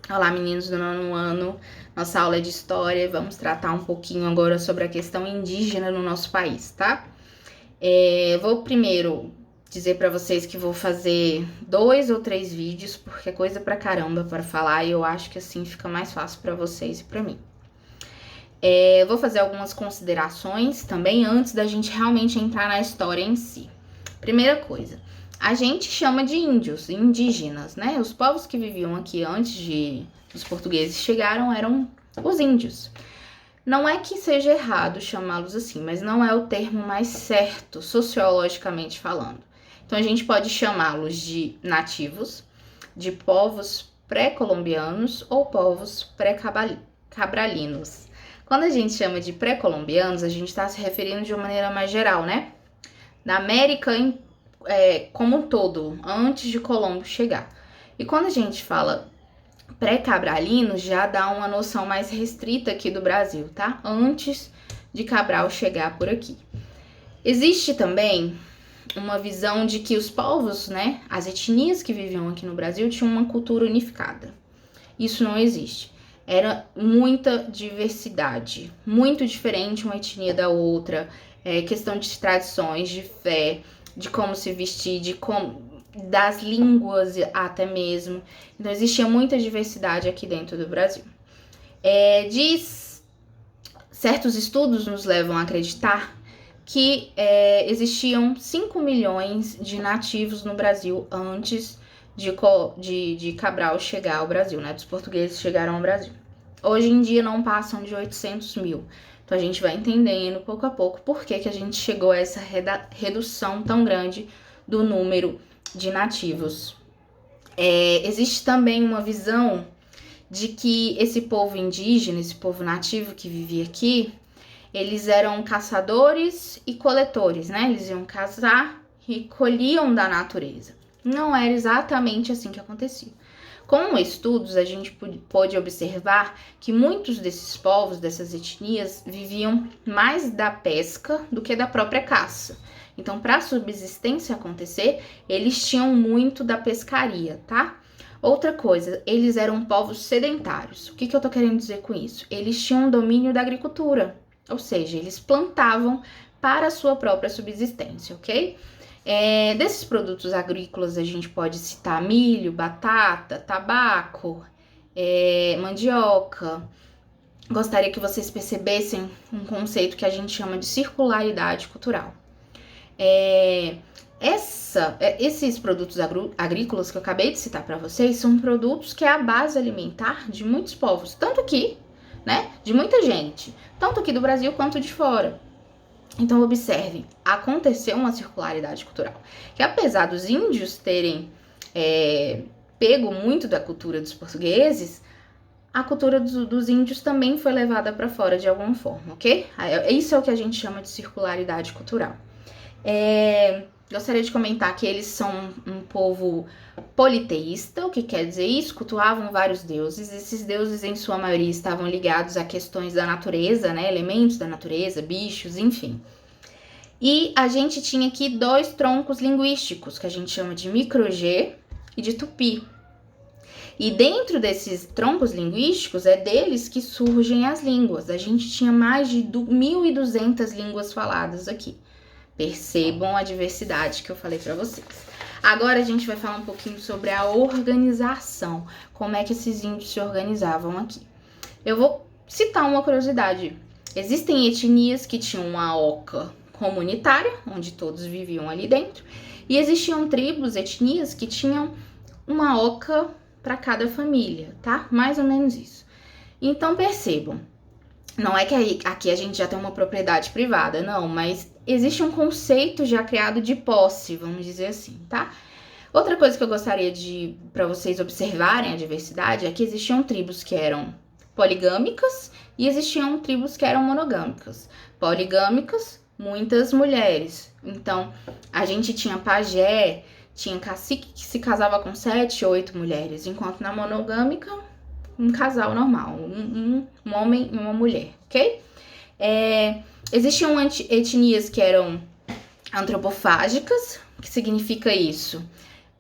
Olá, meninos do nono ano. Nossa aula é de história e vamos tratar um pouquinho agora sobre a questão indígena no nosso país, tá? Vou primeiro dizer para vocês que vou fazer 2 ou 3 vídeos, porque é coisa pra caramba para falar e eu acho que assim fica mais fácil para vocês e para mim. Vou fazer algumas considerações também antes da gente realmente entrar na história em si. Primeira coisa, a gente chama de índios, indígenas, né? Os povos que viviam aqui antes dos portugueses chegaram eram os índios. Não é que seja errado chamá-los assim, mas não é o termo mais certo, sociologicamente falando. Então a gente pode chamá-los de nativos, de povos pré-colombianos ou povos pré-cabralinos. Quando a gente chama de pré-colombianos, a gente está se referindo de uma maneira mais geral, né? Da América como um todo, antes de Colombo chegar. E quando a gente fala pré-cabralinos, já dá uma noção mais restrita aqui do Brasil, tá? Antes de Cabral chegar por aqui. Existe também uma visão de que os povos, né, as etnias que viviam aqui no Brasil tinham uma cultura unificada. Isso não existe. Era muita diversidade, muito diferente uma etnia da outra, questão de tradições, de fé, de como se vestir, das línguas até mesmo. Então existia muita diversidade aqui dentro do Brasil. Certos estudos nos levam a acreditar que existiam 5 milhões de nativos no Brasil antes de Cabral chegar ao Brasil, né? Dos portugueses chegaram ao Brasil. Hoje em dia não passam de 800 mil. Então a gente vai entendendo pouco a pouco por que a gente chegou a essa redução tão grande do número de nativos. Existe também uma visão de que esse povo indígena, esse povo nativo que vivia aqui, eles eram caçadores e coletores, né? Eles iam caçar e colhiam da natureza. Não era exatamente assim que acontecia. Com estudos, a gente pôde observar que muitos desses povos, dessas etnias, viviam mais da pesca do que da própria caça. Então, para a subsistência acontecer, eles tinham muito da pescaria, tá? Outra coisa, eles eram povos sedentários. O que eu tô querendo dizer com isso? Eles tinham domínio da agricultura, ou seja, eles plantavam para a sua própria subsistência, ok? Desses produtos agrícolas a gente pode citar milho, batata, tabaco, mandioca. Gostaria que vocês percebessem um conceito que a gente chama de circularidade cultural. Esses produtos agrícolas que eu acabei de citar para vocês são produtos que é a base alimentar de muitos povos, tanto aqui, né, de muita gente, tanto aqui do Brasil quanto de fora. Então, observe, aconteceu uma circularidade cultural, que apesar dos índios terem pego muito da cultura dos portugueses, a cultura dos índios também foi levada para fora de alguma forma, ok? Isso é o que a gente chama de circularidade cultural. Gostaria de comentar que eles são um povo politeísta. O que quer dizer isso? Cultuavam vários deuses. Esses deuses, em sua maioria, estavam ligados a questões da natureza, né? Elementos da natureza, bichos, enfim. E a gente tinha aqui 2 troncos linguísticos, que a gente chama de micro-G e de tupi. E dentro desses troncos linguísticos, é deles que surgem as línguas. A gente tinha mais de 1.200 línguas faladas aqui. Percebam a diversidade que eu falei para vocês. Agora a gente vai falar um pouquinho sobre a organização, como é que esses índios se organizavam aqui. Eu vou citar uma curiosidade. Existem etnias que tinham uma oca comunitária, onde todos viviam ali dentro, e existiam tribos, etnias que tinham uma oca para cada família, tá? Mais ou menos isso. Então percebam, não é que aqui a gente já tem uma propriedade privada, não, mas existe um conceito já criado de posse, vamos dizer assim, tá? Outra coisa que eu gostaria para vocês observarem a diversidade é que existiam tribos que eram poligâmicas e existiam tribos que eram monogâmicas. Poligâmicas, muitas mulheres. Então, a gente tinha pajé, tinha cacique que se casava com 7, 8 mulheres, enquanto na monogâmica, um casal normal, um homem e uma mulher, ok? Existiam etnias que eram antropofágicas. O que significa isso?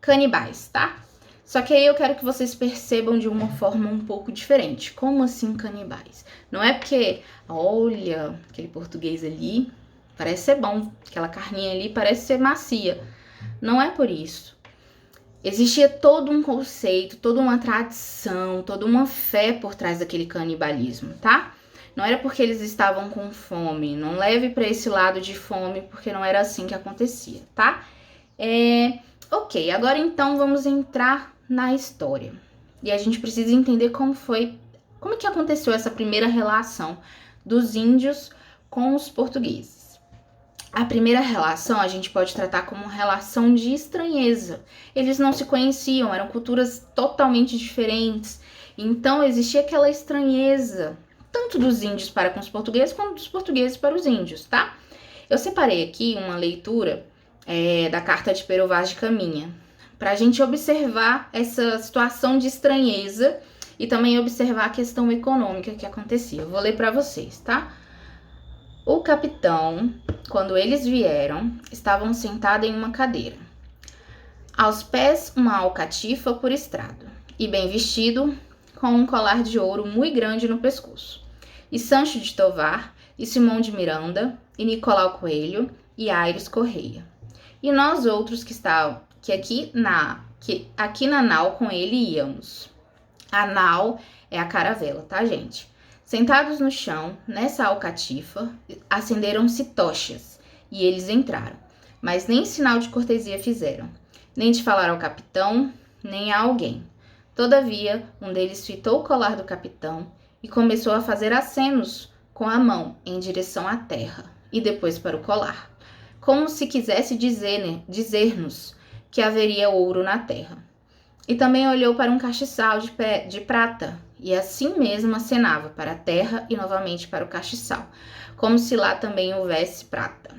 Canibais, tá? Só que aí eu quero que vocês percebam de uma forma um pouco diferente. Como assim canibais? Não é porque, olha, aquele português ali parece ser bom, aquela carninha ali parece ser macia. Não é por isso. Existia todo um conceito, toda uma tradição, toda uma fé por trás daquele canibalismo, tá? Não era porque eles estavam com fome. Não leve para esse lado de fome, porque não era assim que acontecia, tá? Ok, agora então vamos entrar na história. E a gente precisa entender como é que aconteceu essa primeira relação dos índios com os portugueses. A primeira relação a gente pode tratar como relação de estranheza. Eles não se conheciam, eram culturas totalmente diferentes. Então existia aquela estranheza, tanto dos índios para com os portugueses, quanto dos portugueses para os índios, tá? Eu separei aqui uma leitura da carta de Pero Vaz de Caminha, para a gente observar essa situação de estranheza e também observar a questão econômica que acontecia. Eu vou ler para vocês, tá? O capitão, quando eles vieram, estavam sentados em uma cadeira. Aos pés, uma alcatifa por estrado, e bem vestido, com um colar de ouro muito grande no pescoço. E Sancho de Tovar, e Simão de Miranda, e Nicolau Coelho, e Aires Correia. E nós outros que aqui na nau com ele íamos. A nau é a caravela, tá, gente? Sentados no chão, nessa alcatifa, acenderam-se tochas, e eles entraram. Mas nem sinal de cortesia fizeram, nem de falar ao capitão, nem a alguém. Todavia, um deles fitou o colar do capitão e começou a fazer acenos com a mão em direção à terra, e depois para o colar, como se quisesse dizer-nos que haveria ouro na terra. E também olhou para um castiçal de prata, e assim mesmo acenava para a terra e novamente para o castiçal, como se lá também houvesse prata.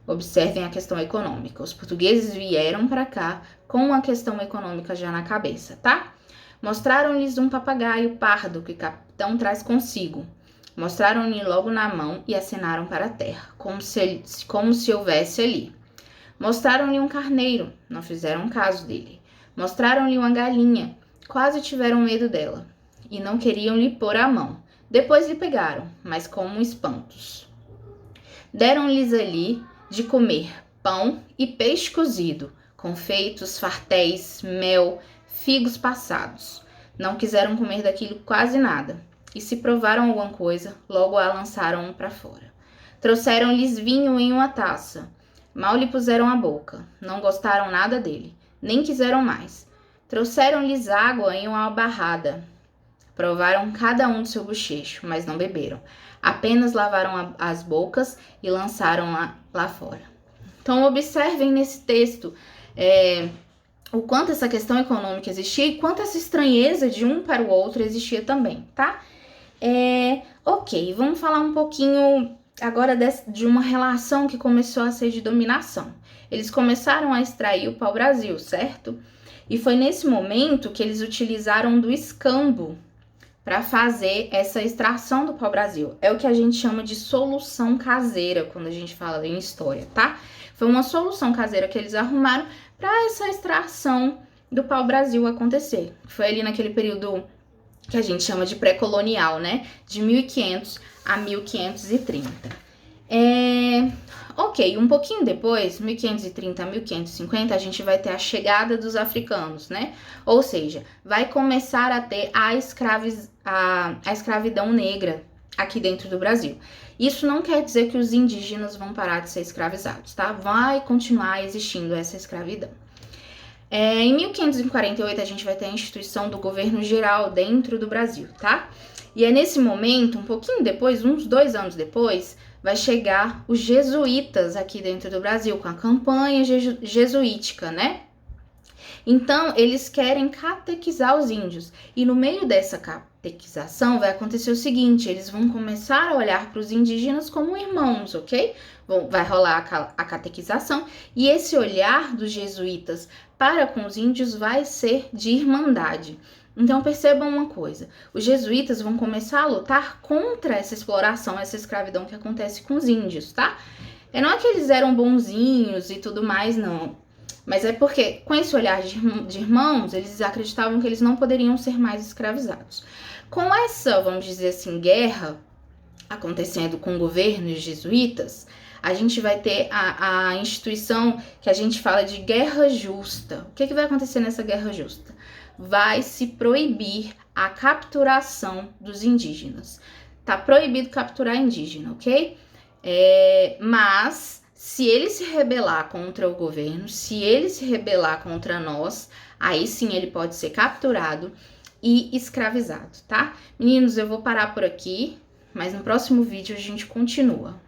Observem a questão econômica. Os portugueses vieram para cá com a questão econômica já na cabeça, tá? Mostraram-lhes um papagaio pardo que o capitão traz consigo. Mostraram-lhe logo na mão e acenaram para a terra, como se houvesse ali. Mostraram-lhe um carneiro, não fizeram caso dele. Mostraram-lhe uma galinha, quase tiveram medo dela, e não queriam lhe pôr a mão. Depois lhe pegaram, mas como espantos. Deram-lhes ali de comer pão e peixe cozido, confeitos, fartéis, mel, figos passados. Não quiseram comer daquilo quase nada, e se provaram alguma coisa, logo a lançaram para fora. Trouxeram-lhes vinho em uma taça, mal lhe puseram a boca, não gostaram nada dele, nem quiseram mais. Trouxeram-lhes água em uma barrada. Provaram cada um do seu bochecho, mas não beberam. Apenas lavaram as bocas e lançaram-a lá fora. Então, observem nesse texto o quanto essa questão econômica existia e quanto essa estranheza de um para o outro existia também, tá? Ok, vamos falar um pouquinho agora de uma relação que começou a ser de dominação. Eles começaram a extrair o pau-brasil, certo? E foi nesse momento que eles utilizaram do escambo para fazer essa extração do pau-brasil. É o que a gente chama de solução caseira quando a gente fala em história, tá? Foi uma solução caseira que eles arrumaram para essa extração do pau-brasil acontecer. Foi ali naquele período que a gente chama de pré-colonial, né? De 1500 a 1530. Ok, um pouquinho depois, 1530 a 1550, a gente vai ter a chegada dos africanos, né? Ou seja, vai começar a ter a escravidão negra aqui dentro do Brasil. Isso não quer dizer que os indígenas vão parar de ser escravizados, tá? Vai continuar existindo essa escravidão. Em 1548, a gente vai ter a instituição do governo geral dentro do Brasil, tá? E é nesse momento, um pouquinho depois, uns 2 anos depois, vai chegar os jesuítas aqui dentro do Brasil, com a campanha jesuítica, né? Então, eles querem catequizar os índios. E no meio dessa catequização vai acontecer o seguinte, eles vão começar a olhar para os indígenas como irmãos, ok? Vai rolar a catequização. E esse olhar dos jesuítas para com os índios vai ser de irmandade. Então, percebam uma coisa, os jesuítas vão começar a lutar contra essa exploração, essa escravidão que acontece com os índios, tá? Não é que eles eram bonzinhos e tudo mais, não. Mas é porque, com esse olhar de irmãos, eles acreditavam que eles não poderiam ser mais escravizados. Com essa, vamos dizer assim, guerra acontecendo com o governo e os jesuítas, a gente vai ter a instituição que a gente fala de guerra justa. O que vai acontecer nessa guerra justa? Vai se proibir a capturação dos indígenas. Tá proibido capturar indígena, ok? Mas se ele se rebelar contra o governo, se ele se rebelar contra nós, aí sim ele pode ser capturado e escravizado, tá? Meninos, eu vou parar por aqui, mas no próximo vídeo a gente continua.